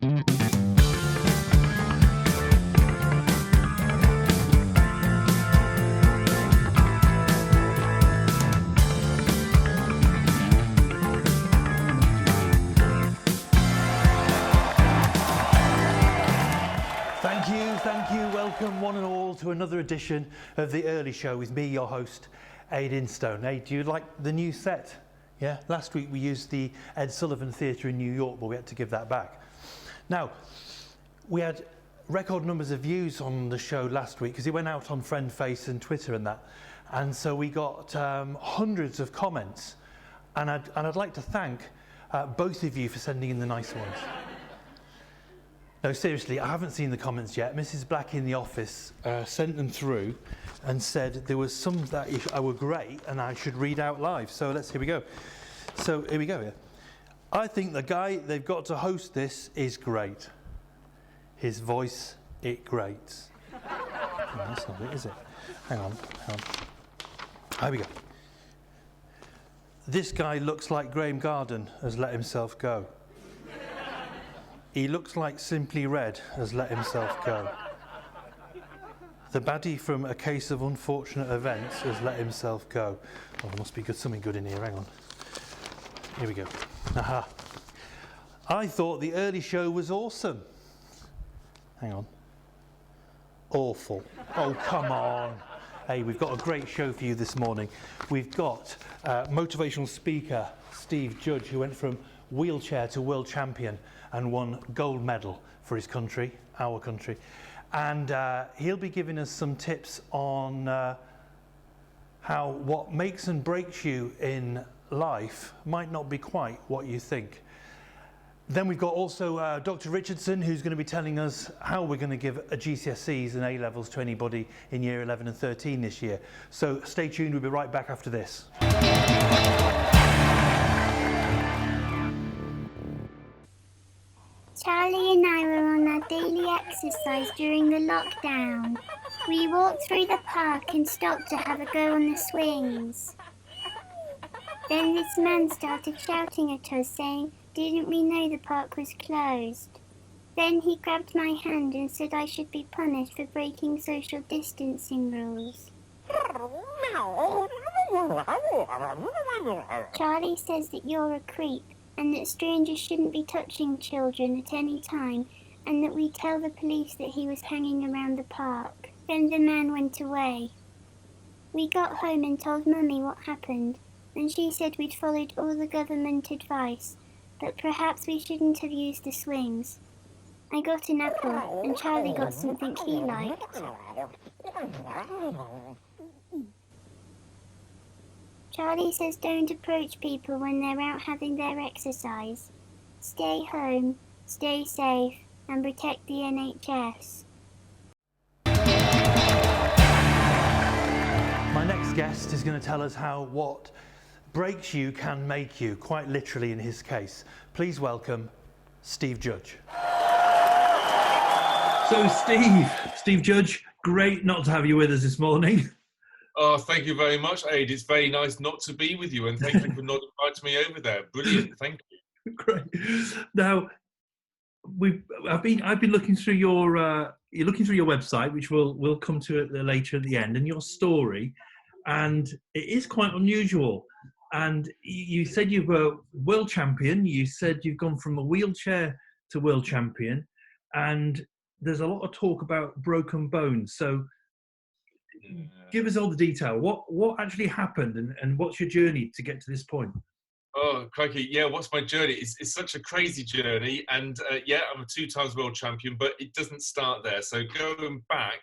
Thank you. Welcome one and all to another edition of The Early Show with me, your host, Aidan Stone. Hey, do you like the new set? Yeah, last week we used the Ed Sullivan Theatre in New York, but we had to give that back. Now, we had record numbers of views on the show last week because it went out on Friend Face and Twitter and that. And so we got hundreds of comments. And I'd like to thank both of you for sending in the nice ones. No, seriously, I haven't seen the comments yet. Mrs. Black in the office sent them through and said there was some that were great and I should read out live. So here we go. So here we go. Yeah. I think the guy they've got to host this is great. His voice, it grates. Oh, that's not it, is it? Hang on. Here we go. This guy looks like Graham Garden has let himself go. He looks like Simply Red has let himself go. The baddie from A Case of Unfortunate Events has let himself go. Oh, there must be something good in here, hang on. Here we go. Aha. I thought the early show was awesome. Hang on. Awful. Oh, come on. Hey, we've got a great show for you this morning. We've got motivational speaker Steve Judge, who went from wheelchair to world champion and won gold medal for his country, our country. And he'll be giving us some tips on what makes and breaks you in life might not be quite what you think. Then we've got also Dr. Richardson, who's going to be telling us how we're going to give a GCSEs and A Levels to anybody in year 11 and 13 this year. So stay tuned, we'll be right back after this. Charlie and I were on our daily exercise during the lockdown. We walked through the park and stopped to have a go on the swings. Then this man started shouting at us saying, "Didn't we know the park was closed?" Then he grabbed my hand and said I should be punished for breaking social distancing rules. Charlie says that you're a creep and that strangers shouldn't be touching children at any time, and that we tell the police that he was hanging around the park. Then the man went away. We got home and told Mummy what happened, and she said we'd followed all the government advice, but perhaps we shouldn't have used the swings. I got an apple, and Charlie got something he liked. Charlie says don't approach people when they're out having their exercise. Stay home, stay safe, and protect the NHS. My next guest is going to tell us how what breaks you can make you, quite literally in his case. Please welcome Steve Judge. So Steve Judge, great not to have you with us this morning. Oh, thank you very much, Aid. It's very nice not to be with you, and thank you for not inviting me over there. Brilliant, thank you. Great. Now, I've been looking through your you're looking through your website, which we'll come to it later at the end, and your story, and it is quite unusual. And you said you were world champion. You said you've gone from a wheelchair to world champion, and there's a lot of talk about broken bones. So give us all the detail. What actually happened, and what's your journey to get to this point? Oh, crikey. Yeah, what's my journey? It's such a crazy journey. And yeah, I'm a 2-time world champion, but it doesn't start there. So going back,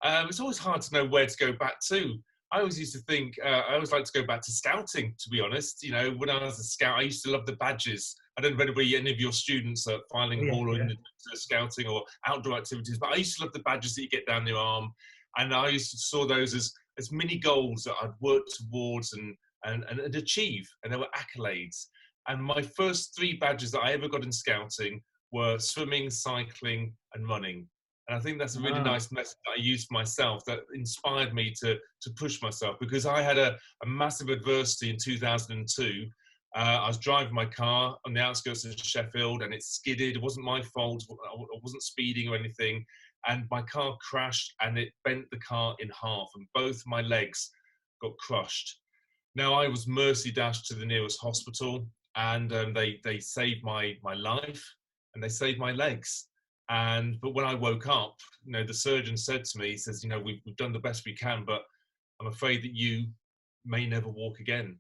it's always hard to know where to go back to. I always used to think, I always like to go back to scouting, to be honest. You know, when I was a scout, I used to love the badges. I don't know if any of your students at Fyling Hall or in the scouting or outdoor activities, but I used to love the badges that you get down your arm. And I used to saw those as mini goals that I'd work towards and achieve, and they were accolades. And my first 3 badges that I ever got in scouting were swimming, cycling, and running. And I think that's a really nice message that I used for myself that inspired me to push myself, because I had a massive adversity in 2002. I was driving my car on the outskirts of Sheffield, and it skidded. It wasn't my fault. I wasn't speeding or anything. And my car crashed, and it bent the car in half, and both my legs got crushed. Now, I was mercy dashed to the nearest hospital, and they saved my life, and they saved my legs. But when I woke up, the surgeon said to me, he says, we've done the best we can, but I'm afraid that you may never walk again.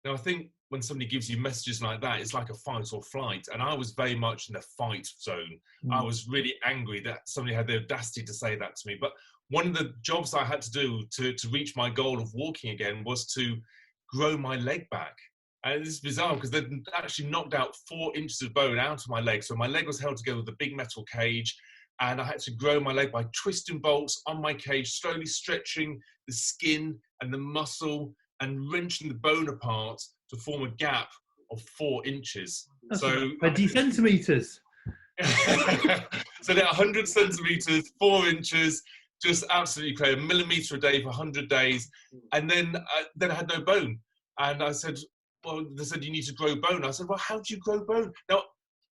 Now, I think when somebody gives you messages like that, it's like a fight or flight. And I was very much in the fight zone. I was really angry that somebody had the audacity to say that to me. But one of the jobs I had to do to reach my goal of walking again was to grow my leg back. And this is bizarre because they'd actually knocked out 4 inches of bone out of my leg. So my leg was held together with a big metal cage. And I had to grow my leg by twisting bolts on my cage, slowly stretching the skin and the muscle and wrenching the bone apart to form a gap of 4 inches. That's so 20 centimetres. So they're 100 centimetres, 4 inches, just absolutely clear, a millimetre a day for 100 days. And then I had no bone. And I said, well, they said, you need to grow bone. I said, well, how do you grow bone? Now,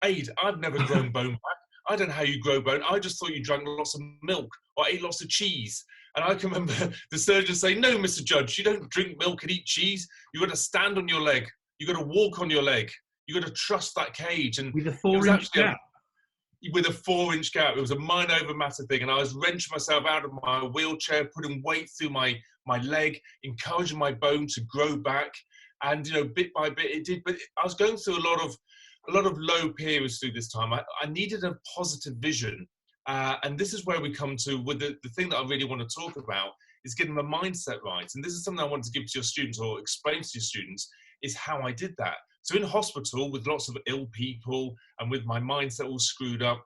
Aid, I've never grown bone back. I don't know how you grow bone. I just thought you drank lots of milk or ate lots of cheese. And I can remember the surgeon saying, no, Mr. Judge, you don't drink milk and eat cheese. You've got to stand on your leg. You've got to walk on your leg. You've got to trust that cage. And with a 4-inch gap. With a 4-inch gap. It was a mind over matter thing. And I was wrenching myself out of my wheelchair, putting weight through my leg, encouraging my bone to grow back. And, bit by bit it did. But I was going through a lot of low periods through this time. I needed a positive vision. And this is where we come to with the thing that I really want to talk about is getting my mindset right. And this is something I want to give to your students or explain to your students is how I did that. So in hospital with lots of ill people and with my mindset all screwed up,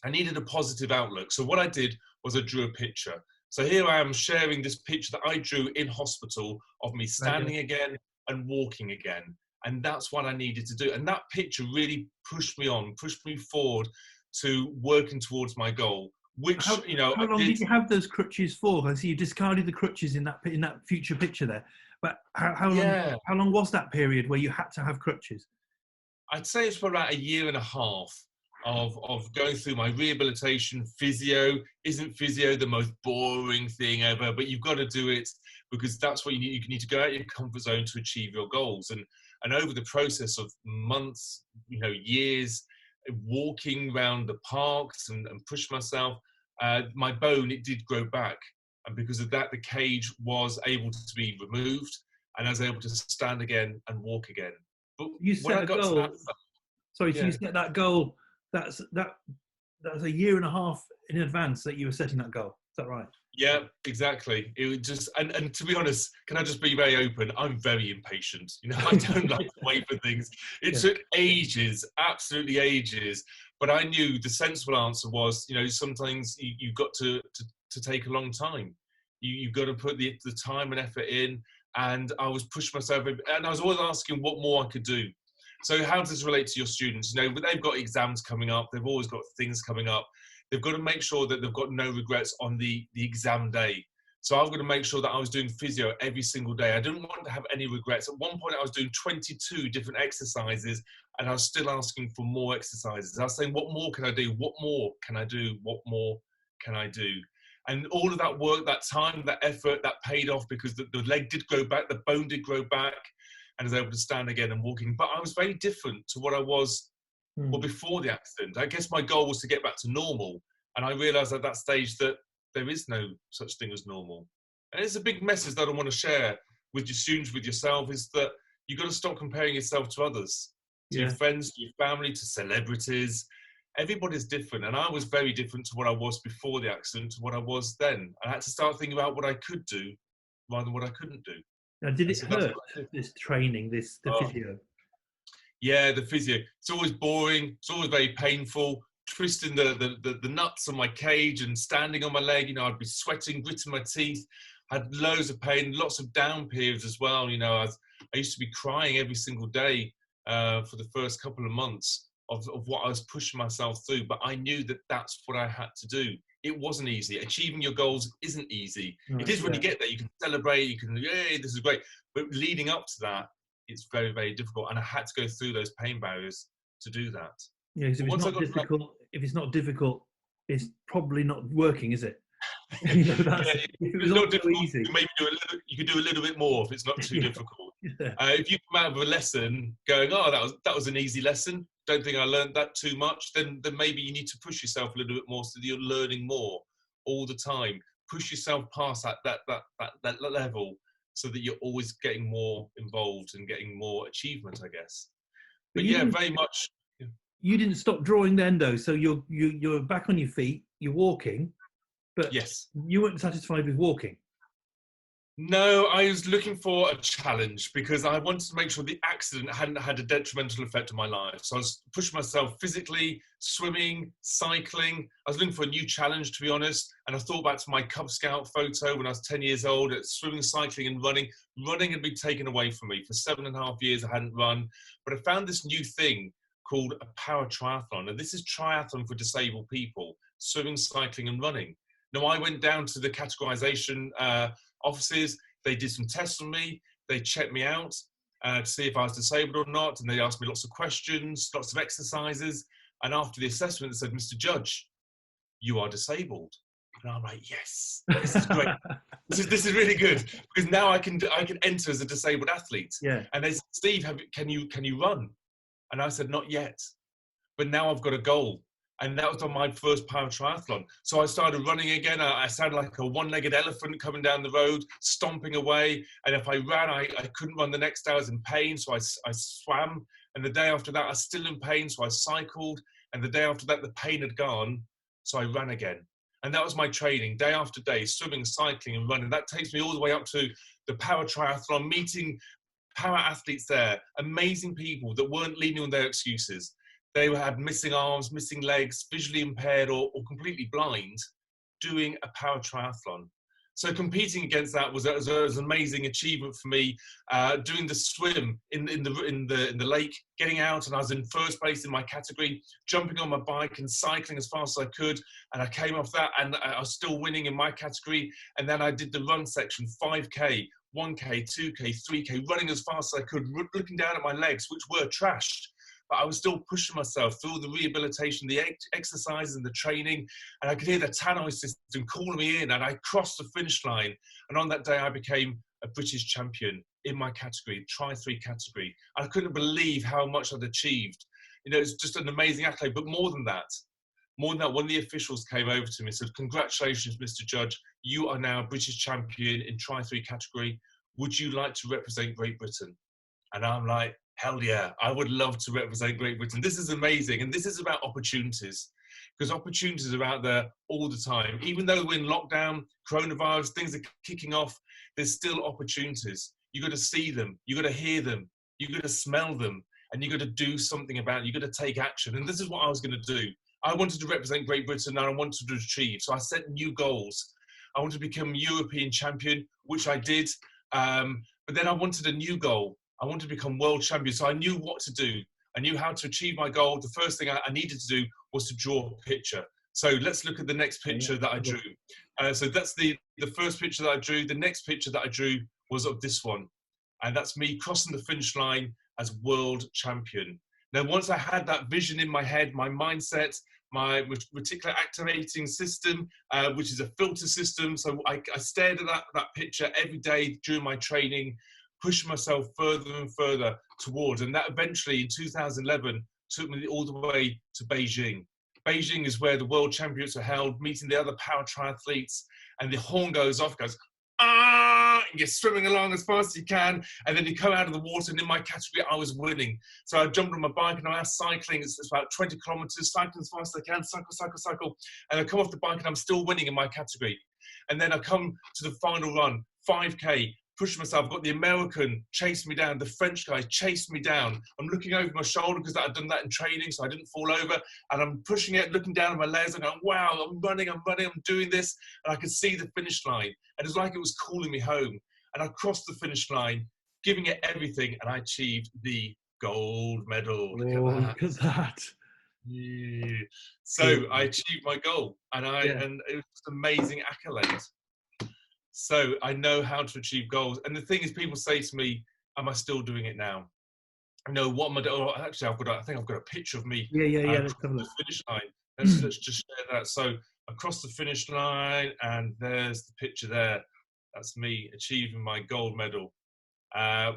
I needed a positive outlook. So what I did was I drew a picture. So here I am sharing this picture that I drew in hospital of me standing again and walking again. And that's what I needed to do. And that picture really pushed me on, pushed me forward to working towards my goal, which, how long did you have those crutches for? I see you discarded the crutches in that future picture there. But how long was that period where you had to have crutches? I'd say it's for about 1.5 years of going through my rehabilitation. Physio. Isn't physio the most boring thing ever? But you've got to do it because that's what you need. You need to go out of your comfort zone to achieve your goals. And over the process of months, years, walking around the parks and push myself, my bone, it did grow back. And because of that, the cage was able to be removed and I was able to stand again and walk again. But you set a goal. So you set that goal. That's 1.5 years in advance that you were setting that goal. Is that right? Yeah, exactly. It was just, and to be honest, can I just be very open? I'm very impatient. I don't like to wait for things. It took ages, absolutely ages. But I knew the sensible answer was, sometimes you've got to take a long time. You've got to put the time and effort in. And I was pushing myself, and I was always asking what more I could do. So how does this relate to your students? They've got exams coming up. They've always got things coming up. They've got to make sure that they've got no regrets on the exam day. So I've got to make sure that I was doing physio every single day. I didn't want to have any regrets. At one point, I was doing 22 different exercises, and I was still asking for more exercises. I was saying, what more can I do? What more can I do? What more can I do? And all of that work, that time, that effort, that paid off because the leg did grow back, the bone did grow back, and I was able to stand again and walking. But I was very different to what I was before the accident. I guess my goal was to get back to normal. And I realized at that stage that there is no such thing as normal. And it's a big message that I want to share with your students, with yourself, is that you've got to stop comparing yourself to others, to your friends, to your family, to celebrities. Everybody's different. And I was very different to what I was before the accident to what I was then. I had to start thinking about what I could do rather than what I couldn't do. Now, did it hurt, this training, the physio? Yeah, the physio. It's always boring. It's always very painful. Twisting the nuts on my cage and standing on my leg. I'd be sweating, gritting my teeth. I had loads of pain, lots of down periods as well. I used to be crying every single day for the first couple of months of what I was pushing myself through. But I knew that that's what I had to do. It wasn't easy. Achieving your goals isn't easy. It is when you get there. You can celebrate. You can, yay, this is great. But leading up to that, it's very, very difficult. And I had to go through those pain barriers to do that. Yeah, because But once I got to that, if it's not difficult, it's probably not working, is it? You know, that's, yeah, if it if was it's all not so difficult, easy. you could do a little bit more if it's not too Yeah. difficult. Yeah. If you come out of a lesson going, oh, that was an easy lesson, don't think I learned that too much, then maybe you need to push yourself a little bit more so that you're learning more all the time. Push yourself past that level so that you're always getting more involved and getting more achievement, I guess. But yeah, very much. You didn't stop drawing then, though. So you're back on your feet. You're walking, but Yes. you weren't satisfied with walking. No, I was looking for a challenge because I wanted to make sure the accident hadn't had a detrimental effect on my life. So I was pushing myself physically, swimming, cycling. I was looking for a new challenge, to be honest. And I thought back to my Cub Scout photo when I was 10 years old at swimming, cycling and running. Running had been taken away from me. For 7.5 years, I hadn't run. But I found this new thing called a paratriathlon. And this is triathlon for disabled people, swimming, cycling and running. Now, I went down to the categorization offices. They did some tests on me. They checked me out to see if I was disabled or not. And they asked me lots of questions, lots of exercises. And after the assessment, they said, Mr. Judge, you are disabled. And I'm like, yes, this is great. this is really good because now I can enter as a disabled athlete. Yeah. And they said, Steve, can you run? And I said, not yet. But now I've got a goal. And that was on my first paratriathlon. So I started running again. I sounded like a one-legged elephant coming down the road, stomping away. And if I ran, I couldn't run the next day. I was in pain, so I swam. And the day after that, I was still in pain, so I cycled. And the day after that, the pain had gone, so I ran again. And that was my training, day after day, swimming, cycling, and running. That takes me all the way up to the paratriathlon, meeting para-athletes there, amazing people that weren't leaning on their excuses. They had missing arms, missing legs, visually impaired or completely blind, doing a paratriathlon. So competing against that was an amazing achievement for me. Doing the swim in the lake, getting out, and I was in first place in my category. Jumping on my bike and cycling as fast as I could, and I came off that, and I was still winning in my category. And then I did the run section, 5k, 1k, 2k, 3k, running as fast as I could, looking down at my legs, which were trashed. But I was still pushing myself through the rehabilitation, the exercises and the training. And I could hear the tannoy system calling me in, and I crossed the finish line. And on that day, I became a British champion in my category, Tri-3 category. I couldn't believe how much I'd achieved. You know, it's just an amazing accolade. But more than that, one of the officials came over to me and said, congratulations, Mr. Judge. You are now a British champion in Tri-3 category. Would you like to represent Great Britain? And I'm like, hell yeah, I would love to represent Great Britain. This is amazing. And this is about opportunities, because opportunities are out there all the time. Even though we're in lockdown, coronavirus, things are kicking off, there's still opportunities. You got to see them. You got to hear them. You got to smell them. And you got to do something about it. You got to take action. And this is what I was going to do. I wanted to represent Great Britain and I wanted to achieve. So I set new goals. I wanted to become European champion, which I did. But then I wanted a new goal. I wanted to become world champion. So I knew what to do. I knew how to achieve my goal. The first thing I needed to do was to draw a picture. So let's look at the next picture that I drew. So that's the first picture that I drew. The next picture that I drew was of this one. And that's me crossing the finish line as world champion. Now, once I had that vision in my head, my mindset, my reticular activating system, which is a filter system. So I stared at that picture every day during my training, pushing myself further and further towards. And that eventually in 2011 took me all the way to Beijing. Beijing is where the world championships are held, meeting the other para triathletes, and the horn goes off, goes, ah, and you're swimming along as fast as you can, and then you come out of the water, and in my category, I was winning. So I jumped on my bike, and I was cycling. It's about 20 kilometers, cycling as fast as I can, cycle, and I come off the bike, and I'm still winning in my category. And then I come to the final run, 5K, pushing myself. I've got the American chasing me down, the French guy chasing me down. I'm looking over my shoulder because I'd done that in training, so I didn't fall over. And I'm pushing it, looking down at my legs. I'm going, wow, I'm running, I'm doing this. And I could see the finish line. And it was like it was calling me home. And I crossed the finish line, giving it everything, and I achieved the gold medal. Look at that. Yeah. So I achieved my goal, and and it was just an amazing accolade. So I know how to achieve goals. And the thing is, people say to me, am I still doing it now? No, what am I doing? Oh, actually, I think I've got a picture of me Yeah. Let's across have a the look. finish line. Let's just share that. So across the finish line, and there's the picture there. That's me achieving my gold medal,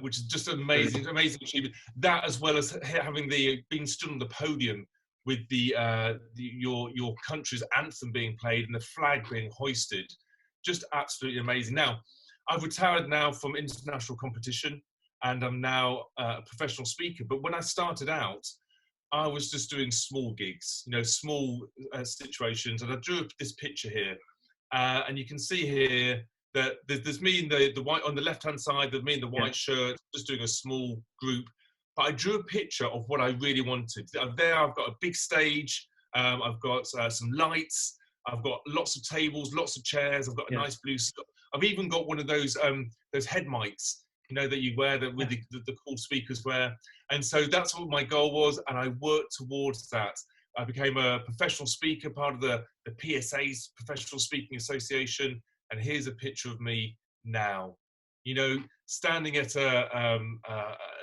which is just amazing achievement. That, as well as having being stood on the podium with your country's anthem being played and the flag being hoisted, just absolutely amazing. Now, I've retired now from international competition, and I'm now a professional speaker. But when I started out, I was just doing small gigs, small situations. And I drew this picture here, and you can see here that there's me in the white on the left-hand side, there's me in the white shirt, just doing a small group. But I drew a picture of what I really wanted. There, I've got a big stage. I've got some lights. I've got lots of tables, lots of chairs. I've got a nice blue. I've even got one of those head mics, that you wear, that with the cool speakers wear. And so that's what my goal was, and I worked towards that. I became a professional speaker, part of the PSA's Professional Speaking Association, and here's a picture of me now. Standing at an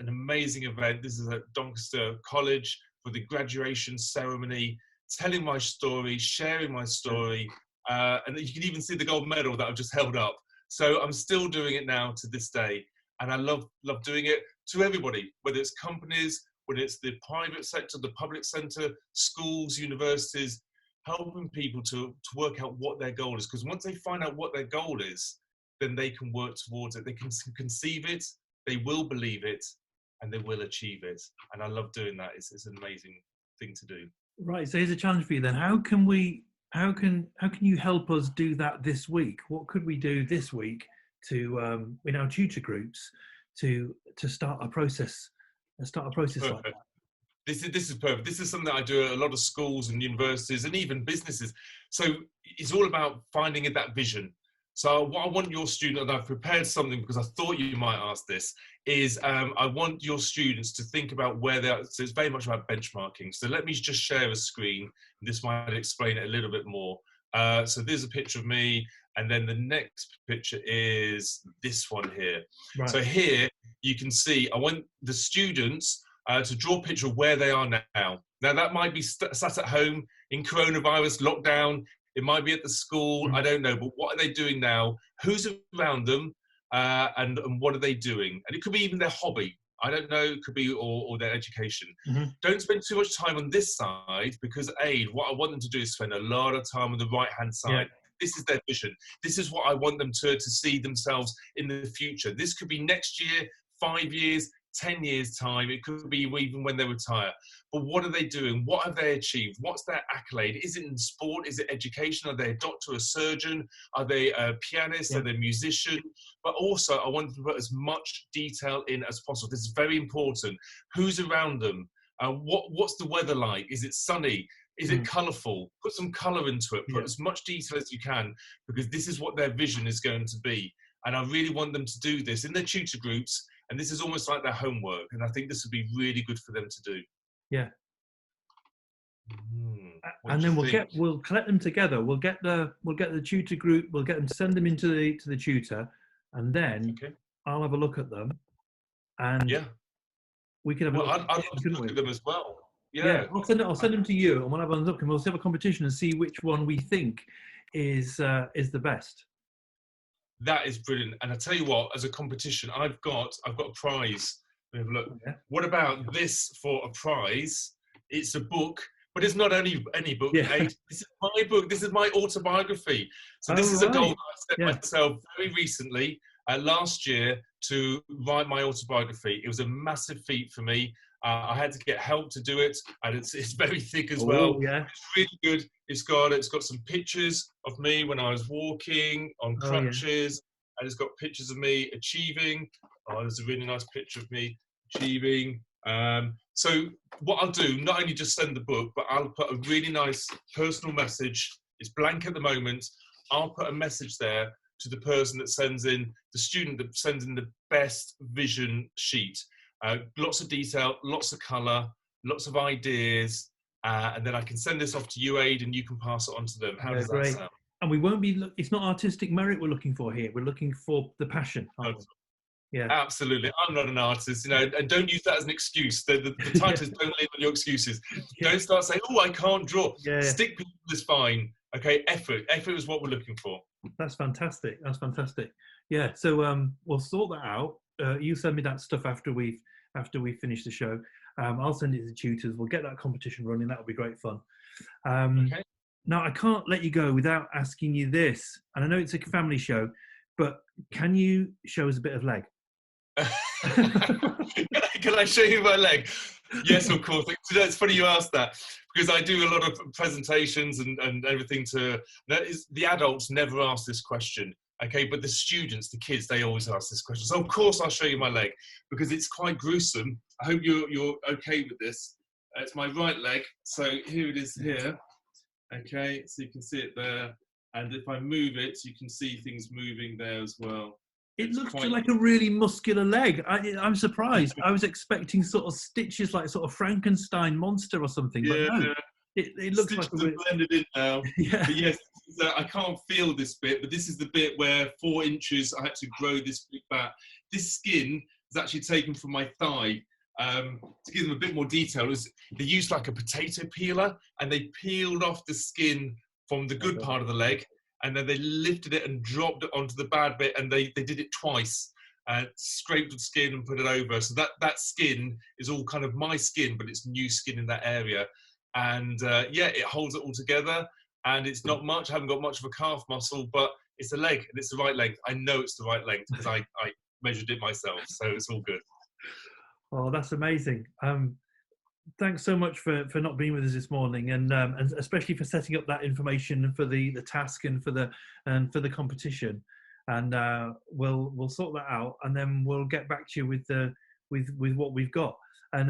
amazing event. This is at Doncaster College for the graduation ceremony, telling my story, sharing my story, and you can even see the gold medal that I've just held up. So I'm still doing it now to this day. And I love doing it to everybody, whether it's companies, whether it's the private sector, the public sector, schools, universities, helping people to work out what their goal is. Because once they find out what their goal is, then they can work towards it. They can conceive it, they will believe it, and they will achieve it. And I love doing that. It's an amazing thing to do. Right. So here's a challenge for you then. How can you help us do that this week? What could we do this week to in our tutor groups to start a process like that? This is perfect. This is something that I do at a lot of schools and universities and even businesses. So it's all about finding that vision. So what I want your student, and I've prepared something because I thought you might ask this, is I want your students to think about where they are. So it's very much about benchmarking. So let me just share a screen. This might explain it a little bit more. So there's a picture of me, and then the next picture is this one here. Right. So here you can see I want the students to draw a picture of where they are now. Now that might be sat at home in coronavirus lockdown. It might be at the school. I don't know, but what are they doing now? Who's around them, and what are they doing? And it could be even their hobby. I don't know. It could be or their education. Don't spend too much time on this side, because what I want them to do is spend a lot of time on the right-hand side. This is their vision. This is what I want them to see themselves in the future. This could be next year, 5 years, 10 years time. It could be even when they retire. But what are they doing? What have they achieved? What's their accolade? Is it in sport? Is it education? Are they a doctor, a surgeon? Are they a pianist? Are they a musician? But also I want to put as much detail in as possible. This is very important. Who's around them? What's the weather like? Is it sunny? Is it colourful? Put some colour into it. Put as much detail as you can, because this is what their vision is going to be. And I really want them to do this in their tutor groups. And this is almost like their homework. And I think this would be really good for them to do. Yeah. And then we'll collect them together. We'll get the tutor group. We'll get them to send them into the tutor, and then I'll have a look at them. And we can have a look. I'd love to look at them as well. Yeah, I'll send them to you, and we'll have a look, and we'll have a competition and see which one we think is the best. That is brilliant. And I tell you what, as a competition, I've got a prize. Look, what about this for a prize? It's a book, but it's not any book. This is my book. This is my autobiography. So this is a goal that I set myself very recently, last year, to write my autobiography. It was a massive feat for me. I had to get help to do it, and it's very thick as well. Yeah. It's really good. It's got some pictures of me when I was walking on crutches, and it's got pictures of me achieving. There's a really nice picture of me achieving. So what I'll do, not only just send the book, but I'll put a really nice personal message. It's blank at the moment. I'll put a message there to the person that sends in, the student that sends in the best vision sheet. Lots of detail, lots of colour, lots of ideas, and then I can send this off to you, Aid, and you can pass it on to them. How does that sound? And we won't be, it's not artistic merit we're looking for here. We're looking for the passion. Yeah. Absolutely. I'm not an artist, and don't use that as an excuse. The titles don't live on your excuses. Yeah. Don't start saying, "Oh, I can't draw." Yeah. Stick people is fine. Okay, effort. Effort is what we're looking for. That's fantastic. That's fantastic. Yeah. So we'll sort that out. You send me that stuff after we finish the show. I'll send it to the tutors. We'll get that competition running. That'll be great fun. Okay. Now I can't let you go without asking you this. And I know it's a family show, but can you show us a bit of leg? Can I show you my leg? Yes, of course. It's funny you asked that, because I do a lot of presentations and everything the adults never ask this question, okay, but the students, the kids, they always ask this question. So of course I'll show you my leg, because it's quite gruesome. I hope you're okay with this. It's my right leg, so here it is here. Okay, so you can see it there, and if I move it, you can see things moving there as well. It looks like a really muscular leg. I'm surprised. I was expecting sort of stitches, like sort of Frankenstein monster or something. Yeah, but no, it looks like a blended in now. Yeah. But yes, I can't feel this bit, but this is the bit where 4 inches I had to grow this bit back. This skin is actually taken from my thigh. To give them a bit more detail, they used like a potato peeler, and they peeled off the skin from the good part of the leg, and then they lifted it and dropped it onto the bad bit, and they did it twice, scraped the skin and put it over. So that skin is all kind of my skin, but it's new skin in that area. And yeah, it holds it all together, and it's not much. I haven't got much of a calf muscle, but it's a leg, and it's the right length. I know it's the right length because I measured it myself, so it's all good. Oh, that's amazing. Thanks so much for not being with us this morning, and especially for setting up that information for the task and for the competition. And we'll sort that out, and then we'll get back to you with what we've got. And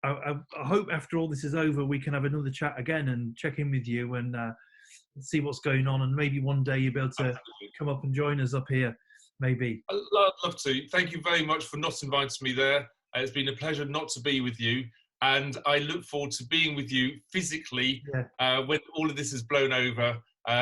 I hope after all this is over, we can have another chat again and check in with you and see what's going on. And maybe one day you'll be able to come up and join us up here. Maybe. I'd love to. Thank you very much for not inviting me there. It's been a pleasure not to be with you, and I look forward to being with you physically when all of this is blown over,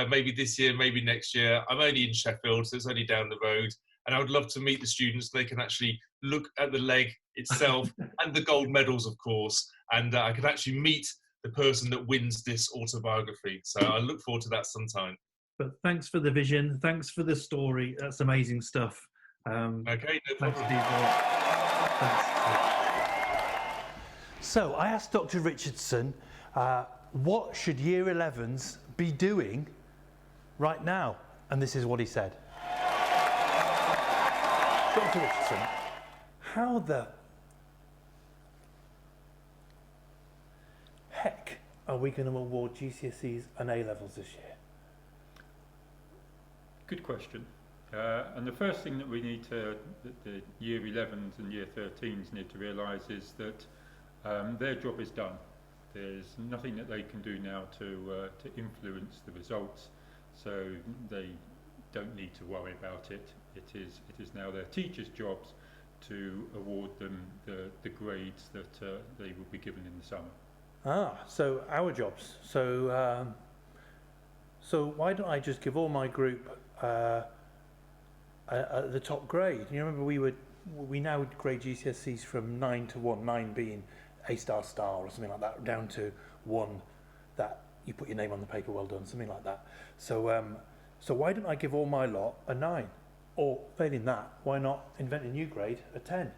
maybe this year, maybe next year. I'm only in Sheffield, so it's only down the road, and I would love to meet the students. They can actually look at the leg itself and the gold medals, of course, and I could actually meet the person that wins this autobiography. So I look forward to that sometime. But thanks for the vision. Thanks for the story. That's amazing stuff. Okay, no problem. Thanks, Steve. Thanks. So I asked Dr. Richardson, what should Year 11s be doing right now? And this is what he said. Dr. Richardson, how the heck are we going to award GCSEs and A Levels this year? Good question. And the first thing that we need that the Year 11s and Year 13s need to realise is that their job is done. There's nothing that they can do now to influence the results, so they don't need to worry about it. It is now their teachers' jobs to award them the grades that they will be given in the summer. So our jobs. So why don't I just give all my group the top grade? You remember we now would grade GCSEs from 9 to 1, 9 being A star or something like that, down to 1 that you put your name on the paper, well done, something like that. So why don't I give all my lot a 9? Or failing that, why not invent a new grade, a 10?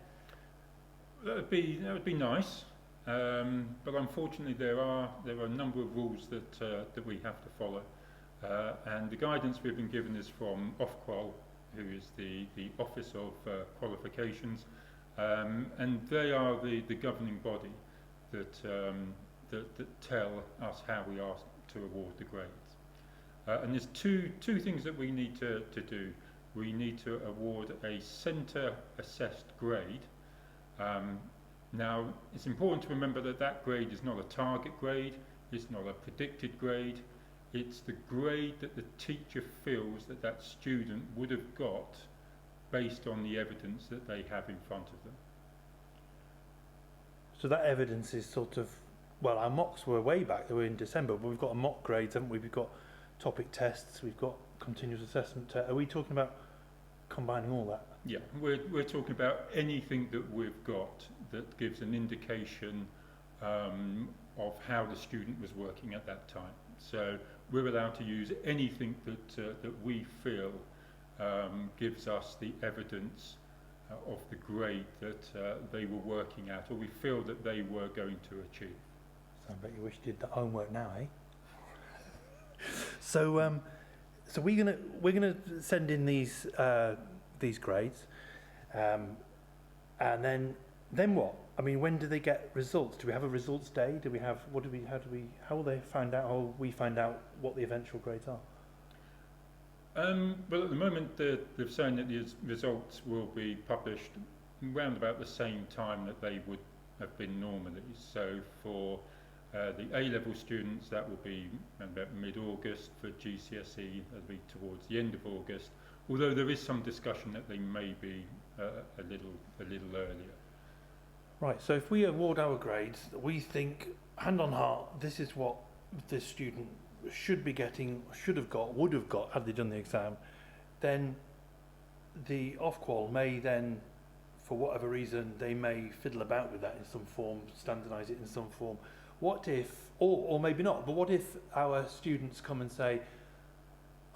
That would be nice, but unfortunately there are a number of rules that we have to follow, and the guidance we've been given is from Ofqual, who is the Office of Qualifications, and they are the governing body that tell us how we are to award the grades. And there's two things that we need to do. We need to award a centre assessed grade. Now, it's important to remember that grade is not a target grade, it's not a predicted grade, it's the grade that the teacher feels that student would have got based on the evidence that they have in front of them. So that evidence is sort of, well, our mocks were way back, they were in December, but we've got a mock grades, haven't we? We've got topic tests, we've got continuous assessment. Are we talking about combining all that. Yeah, we're talking about anything that we've got that gives an indication of how the student was working at that time. So we're allowed to use anything that we feel gives us the evidence of the grade that they were working at, or we feel that they were going to achieve. So I bet you wish you did the homework now, eh? So we're gonna send in these grades, and then what? I mean, when do they get results? Do we have a results day? Do we have how will they find out? How will we find out what the eventual grades are? Well, at the moment, they're saying that the results will be published around about the same time that they would have been normally. So for the A-level students, that will be around about mid-August. For GCSE, that'll be towards the end of August. Although there is some discussion that they may be a little earlier. Right. So if we award our grades, we think, hand on heart, this is what this student should be getting, should have got, would have got had they done the exam, then the off-qual may then, for whatever reason, they may fiddle about with that in some form, standardise it in some form. What if, or maybe not, but what if our students come and say,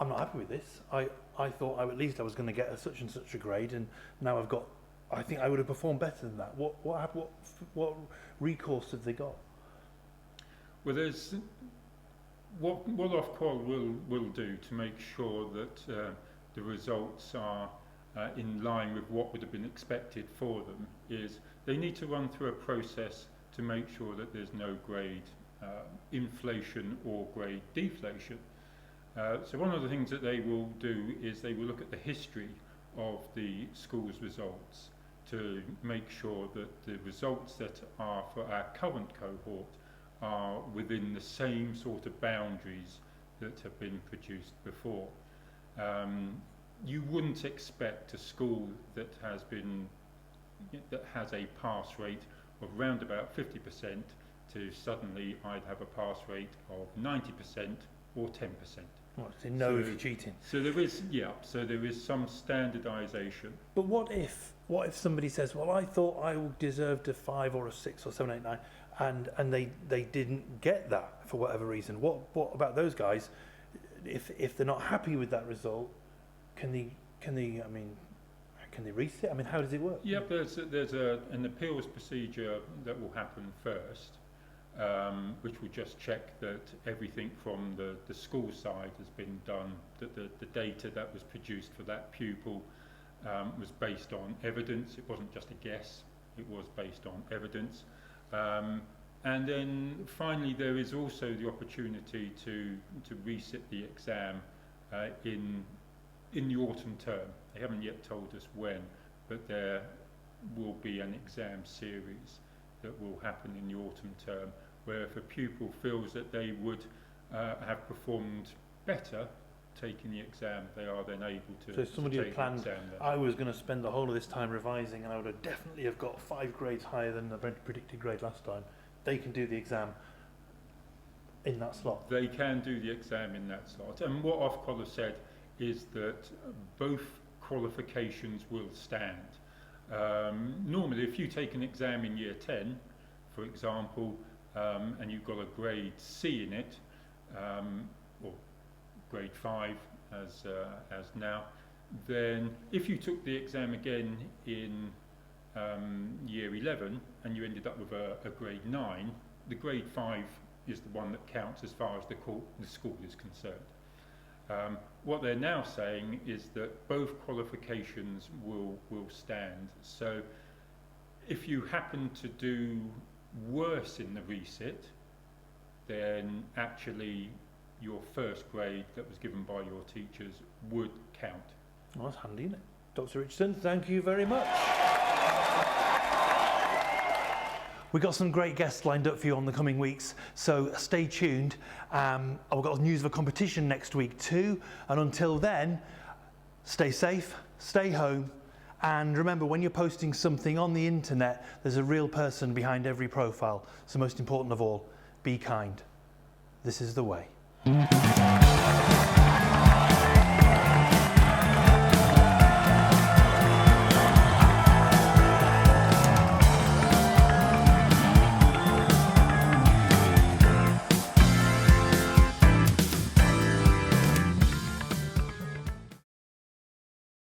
I'm not happy with this, I thought at least I was going to get such and such a grade, and now I've got, I think I would have performed better than that. What recourse have they got? Well, there's what Ofqual will do to make sure that the results are in line with what would have been expected for them is they need to run through a process to make sure that there's no grade inflation or grade deflation. So one of the things that they will do is they will look at the history of the school's results to make sure that the results that are for our current cohort are within the same sort of boundaries that have been produced before. You wouldn't expect a school that has a pass rate of round about 50% to suddenly either have a pass rate of 90% or 10%. Well, they know if you're cheating. So there is some standardisation. But what if somebody says, well, I thought I deserved a 5 or a 6 or 7, 8, 9, and they didn't get that for whatever reason? What about those guys? If they're not happy with that result, can they reset? I mean, how does it work? Yep, there's an appeals procedure that will happen first, which will just check that everything from the school side has been done, that the data that was produced for that pupil was based on evidence. It wasn't just a guess, it was based on evidence. And then finally there is also the opportunity to resit the exam in the autumn term. They haven't yet told us when, but there will be an exam series that will happen in the autumn term, where if a pupil feels that they would have performed better taking the exam, they are then able to. So if somebody to had take planned, the exam then. I was going to spend the whole of this time revising, and I would have definitely have got 5 grades higher than the predicted grade last time, they can do the exam in that slot. They can do the exam in that slot, and what Ofqual have said is that both qualifications will stand. Normally, if you take an exam in year 10, for example, and you've got a grade C in it, or grade 5 as now, then if you took the exam again in year 11 and you ended up with a grade 9, the grade 5 is the one that counts as far as the school is concerned. What they're now saying is that both qualifications will stand. So if you happen to do worse in the resit, then actually your first grade that was given by your teachers would count. Well, that's handy, isn't it? Dr. Richardson, thank you very much. We've got some great guests lined up for you on the coming weeks, so stay tuned. I've got news of a competition next week too, and until then, stay safe, stay home, and remember, when you're posting something on the internet, there's a real person behind every profile. So most important of all, be kind. This is the way.